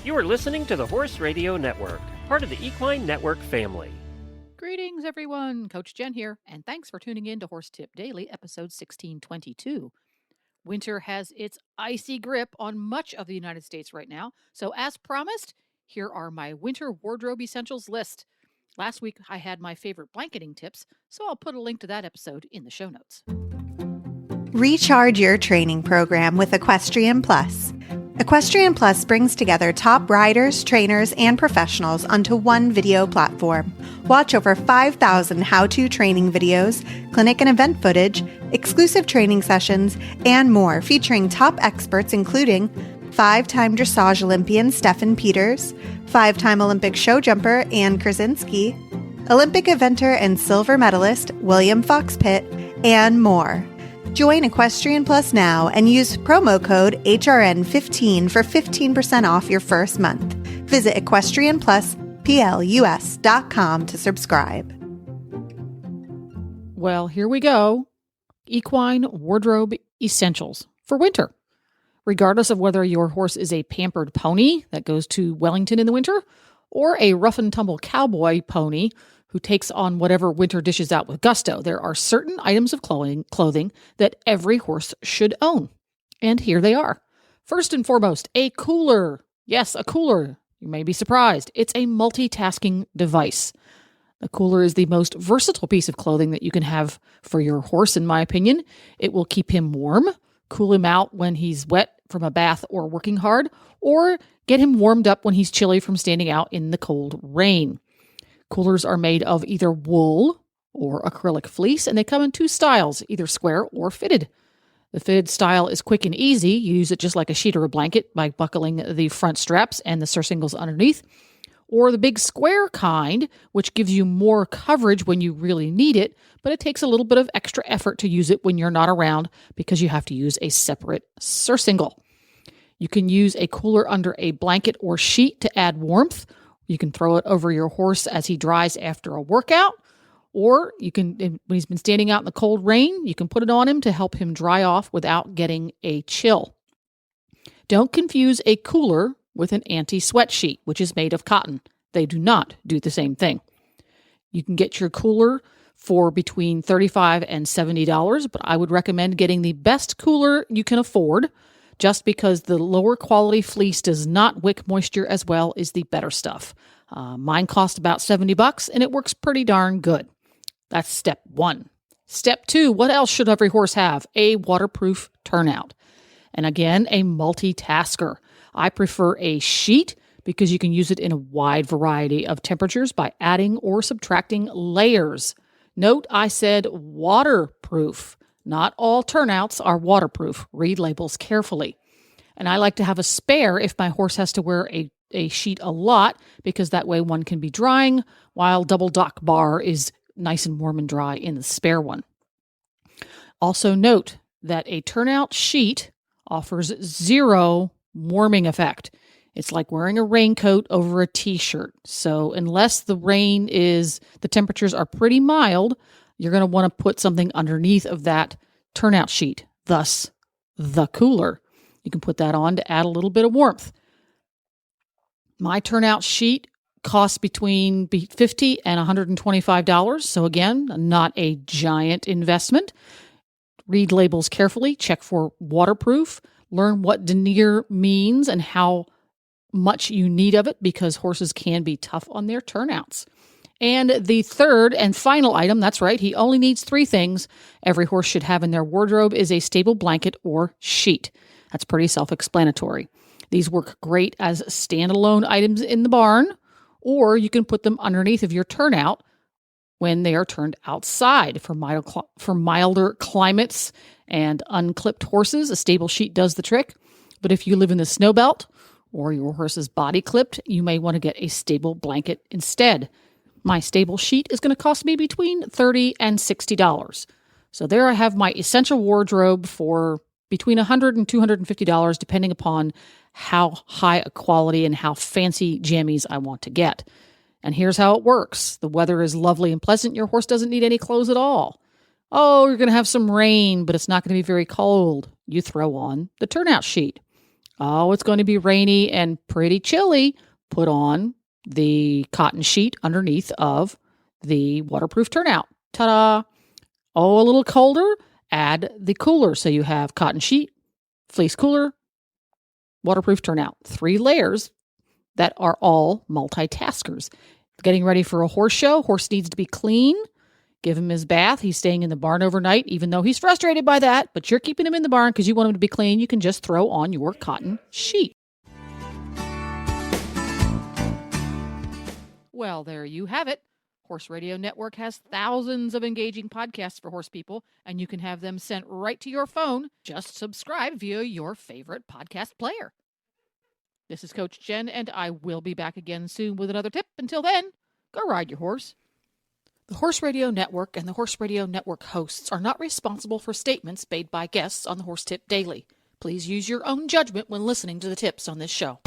You are listening to the Horse Radio Network, part of the Equine Network family. Greetings, everyone. Coach Jen here, and thanks for tuning in to Horse Tip Daily, episode 1622. Winter has its icy grip on much of the United States right now, so as promised, here are my winter wardrobe essentials list. Last week, I had my favorite blanketing tips, so I'll put a link to that episode in the show notes. Recharge your training program with Equestrian Plus. Equestrian Plus brings together top riders, trainers, and professionals onto one video platform. Watch over 5,000 how-to training videos, clinic and event footage, exclusive training sessions, and more featuring top experts including 5-time dressage Olympian Stefan Peters, 5-time Olympic show jumper Ann Krasinski, Olympic eventer and silver medalist William Fox Pitt, and more. Join Equestrian Plus now and use promo code HRN15 for 15% off your first month. Visit equestrianplusplus.com to subscribe. Well, here we go. Equine wardrobe essentials for winter. Regardless of whether your horse is a pampered pony that goes to Wellington in the winter or a rough and tumble cowboy pony who takes on whatever winter dishes out with gusto, there are certain items of clothing that every horse should own. And here they are. First and foremost, a cooler. Yes, a cooler. You may be surprised. It's a multitasking device. The cooler is the most versatile piece of clothing that you can have for your horse, in my opinion. It will keep him warm, cool him out when he's wet from a bath or working hard, or get him warmed up when he's chilly from standing out in the cold rain. Coolers are made of either wool or acrylic fleece, and they come in two styles, either square or fitted. The fitted style is quick and easy. You use it just like a sheet or a blanket by buckling the front straps and the surcingles underneath. Or the big square kind, which gives you more coverage when you really need it, but it takes a little bit of extra effort to use it when you're not around because you have to use a separate surcingle. You can use a cooler under a blanket or sheet to add warmth. You can throw it over your horse as he dries after a workout, or you can, when he's been standing out in the cold rain, you can put it on him to help him dry off without getting a chill. Don't confuse a cooler with an anti-sweat sheet, which is made of cotton. They do not do the same thing. You can get your cooler for between $35 and $70, but I would recommend getting the best cooler you can afford, just because the lower quality fleece does not wick moisture as well as the better stuff. Mine cost about $70 and it works pretty darn good. That's step one. Step two, what else should every horse have? A waterproof turnout. And again, a multitasker. I prefer a sheet because you can use it in a wide variety of temperatures by adding or subtracting layers. Note I said waterproof. Not all turnouts are waterproof. Read labels carefully. And I like to have a spare if my horse has to wear a sheet a lot, because that way one can be drying while double dock bar is nice and warm and dry in the spare one. Also note that a turnout sheet offers zero warming effect. It's like wearing a raincoat over a t-shirt. So unless the temperatures are pretty mild, you're going to want to put something underneath of that turnout sheet, thus the cooler. You can put that on to add a little bit of warmth. My turnout sheet costs between $50 and $125. So again, not a giant investment. Read labels carefully, check for waterproof, learn what denier means and how much you need of it, because horses can be tough on their turnouts. And the third and final item, that's right, he only needs 3 things every horse should have in their wardrobe, is a stable blanket or sheet. That's pretty self-explanatory. These work great as standalone items in the barn, or you can put them underneath of your turnout when they are turned outside. For milder climates and unclipped horses, a stable sheet does the trick. But if you live in the snow belt or your horse is body clipped, you may want to get a stable blanket instead. My stable sheet is going to cost me between $30 and $60. So there I have my essential wardrobe for between $100 and $250, depending upon how high a quality and how fancy jammies I want to get. And here's how it works. The weather is lovely and pleasant. Your horse doesn't need any clothes at all. Oh, you're going to have some rain, but it's not going to be very cold. You throw on the turnout sheet. Oh, it's going to be rainy and pretty chilly. Put on the cotton sheet underneath of the waterproof turnout. Ta-da! Oh, a little colder? Add the cooler. So you have cotton sheet, fleece cooler, waterproof turnout. 3 layers that are all multitaskers. Getting ready for a horse show. Horse needs to be clean. Give him his bath. He's staying in the barn overnight, even though he's frustrated by that. But you're keeping him in the barn because you want him to be clean. You can just throw on your cotton sheet. Well, there you have it. Horse Radio Network has thousands of engaging podcasts for horse people, and you can have them sent right to your phone. Just subscribe via your favorite podcast player. This is Coach Jen, and I will be back again soon with another tip. Until then, go ride your horse. The Horse Radio Network and the Horse Radio Network hosts are not responsible for statements made by guests on the Horse Tip Daily. Please use your own judgment when listening to the tips on this show.